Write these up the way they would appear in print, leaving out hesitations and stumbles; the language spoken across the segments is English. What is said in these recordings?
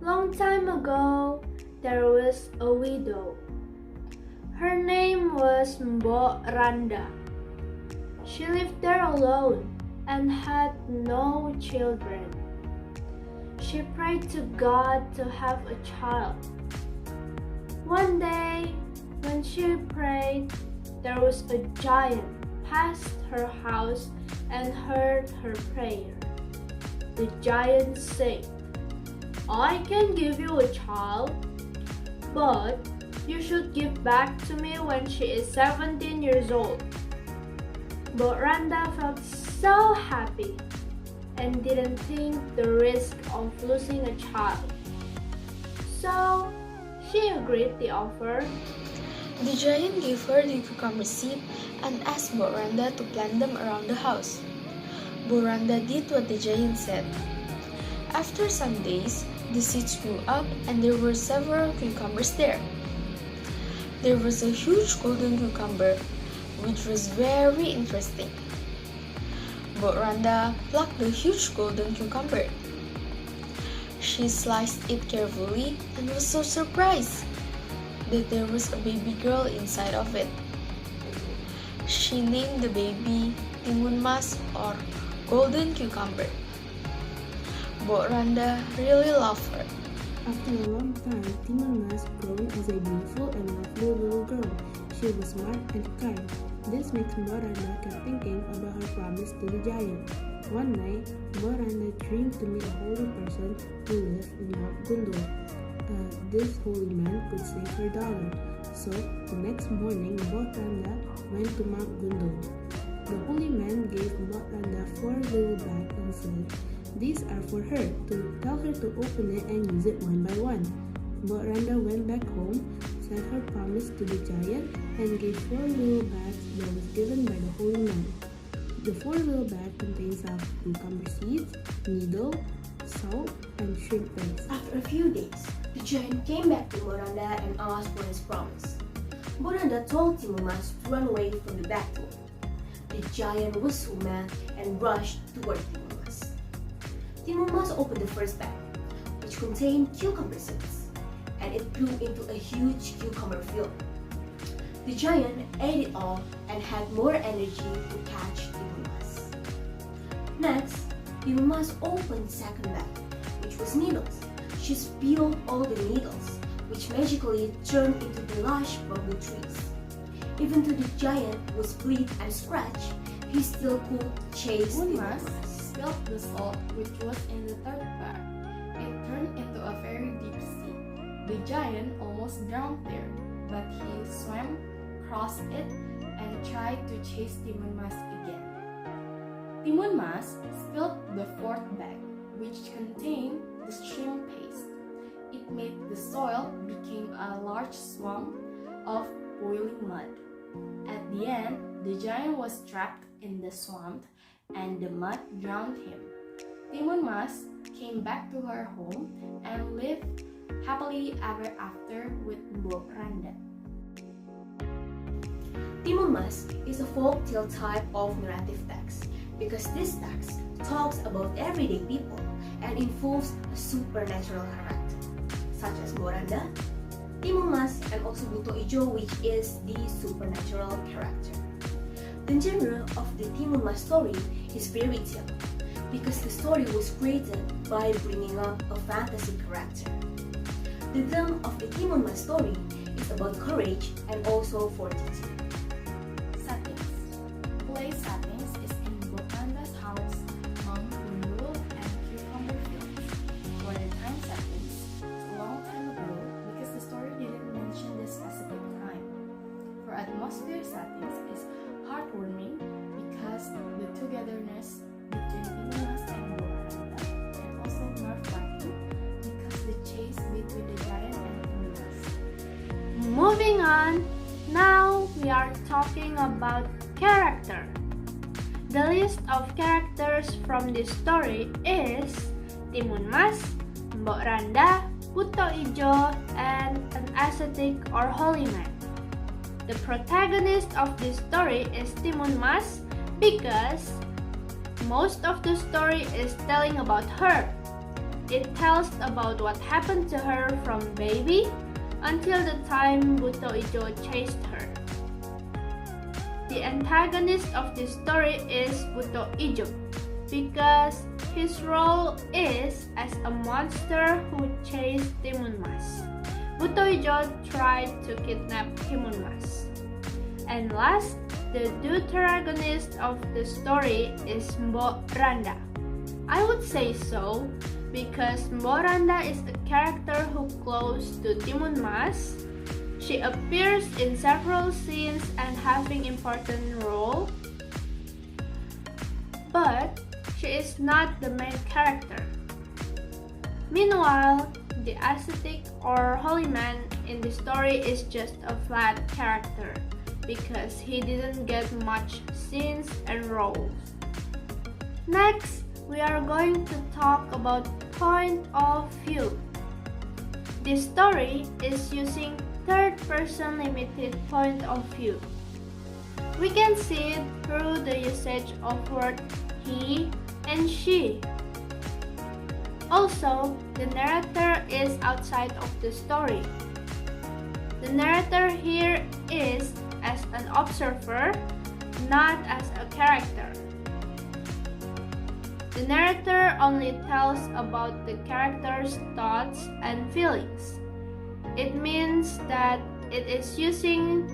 Long time ago, there was a widow. Her name was Mbok Randa. She lived there alone and had no children. She prayed to God to have a child. One day, when she prayed, there was a giant past her house and heard her prayer. The giant said, "I can give you a child, but you should give back to me when she is 17 years old." But Randa felt so happy and didn't think the risk of losing a child. So she agreed the offer. The giant gave her the cucumber seed and asked Boranda to plant them around the house. Boranda did what the giant said. After some days, the seeds grew up and there were several cucumbers there. There was a huge golden cucumber, which was very interesting. Boranda plucked the huge golden cucumber. She sliced it carefully and was so surprised that there was a baby girl inside of it. She named the baby Timun or golden cucumber. Boranda really loved her. After a long time, Timun grew as a beautiful and lovely little girl. She was smart and kind. This makes Boranda keep thinking about her promise to the giant. One night, Boranda dreamed to meet a holy person who lived in Mount Gundul. This holy man could save her daughter. So, the next morning, Boranda went to Mount Gundul. The holy man gave Boranda 4 little bags and said, "These are for her. Tell her to open it and use it one by one." Boranda went back home, said her promise to the giant, and gave 4 little bags that was given by the holy man. The 4 little bags contains of cucumber seeds, needle, salt, and shrimp eggs. After a few days, the giant came back to Boranda and asked for his promise. Boranda told Timun to run away from the back door. The giant was so mad and rushed toward Timun. Timun opened the first bag, which contained cucumber seeds, and it grew into a huge cucumber field. The giant ate it all and had more energy to catch Timun. Next, Timun opened the second bag, which was needles. She spilled all the needles, which magically turned into the lush bamboo trees. Even though the giant was bleed and scratched, he still could chase Timun. Spilled the salt which was in the third bag. It turned into a very deep sea. The giant almost drowned there, but he swam across it and tried to chase Timun again. Timun spilled the fourth bag, which contained the shrimp paste. It made the soil became a large swamp of boiling mud. At the end, the giant was trapped in the swamp and the mud drowned him. Timun came back to her home and lived happily ever after with Mbok Randa. Timun is a folk tale type of narrative text because this text talks about everyday people and involves a supernatural character such as Boranda, Timun and also Buto Ijo, which is the supernatural character. The genre of the Timun story is fairy tale because the story was created by bringing up a fantasy character. The theme of the Timun story is about courage and also fortitude. Settings. Play settings is in Boranda's house, Mount Gundul, and cucumber fields. For the time settings, it's a long time ago because the story didn't mention the specific time. For atmosphere settings is heartwarming because the togetherness between Timun and Boranda, and also nerve-wracking because the chase between the giant and Timun. Moving on, now we are talking about character. The list of characters from this story is Timun Mbok Randa, Buto Ijo, and an ascetic or holy man. The protagonist of this story is Timun because most of the story is telling about her. It tells about what happened to her from baby until the time Buto Ijo chased her. The antagonist of this story is Buto Ijo because his role is as a monster who chased Timun Mas. Buto Ijo tried to kidnap Timun Mas. And last, the deuteragonist of the story is Mbok Randa. I would say so because Mbok Randa is a character who close to Timun Mas. She appears in several scenes and having important role, but she is not the main character. Meanwhile, the ascetic or holy man in the story is just a flat character because he didn't get much scenes and roles. Next, we are going to talk about point of view. This story is using third-person limited point of view. We can see it through the usage of word he and she. Also, the narrator is outside of the story. The narrator here is as an observer, not as a character. The narrator only tells about the character's thoughts and feelings. It means that it is using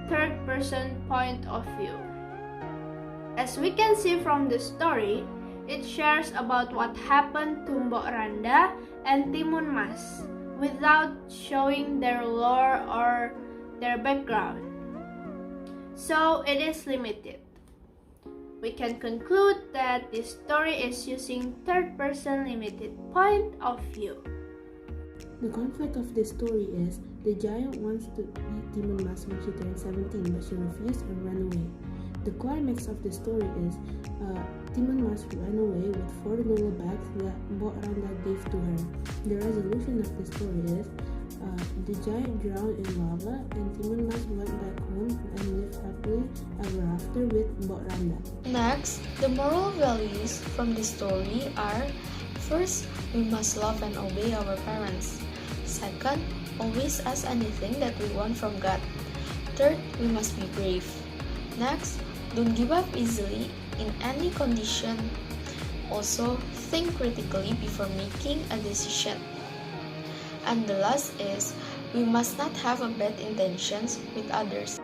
third-person point of view. As we can see from the story, it shares about what happened to Mbok Randa and Timun Mas without showing their lore or their background. So it is limited. We can conclude that this story is using third-person limited point of view. The conflict of this story is the giant wants to eat Timun Mas when she turned 17, but she refused and ran away. The climax of the story is Timun Mas ran away with 4 lullabies that Mbok Randa gave to her. The resolution of the story is the giant drowned in lava and Timun Mas went back home and lived happily ever after with Mbok Randa. Next, the moral values from the story are: first, we must love and obey our parents. Second, always ask anything that we want from God. Third, we must be brave. Next, don't give up easily in any condition. Also, think critically before making a decision. And the last is, we must not have a bad intentions with others.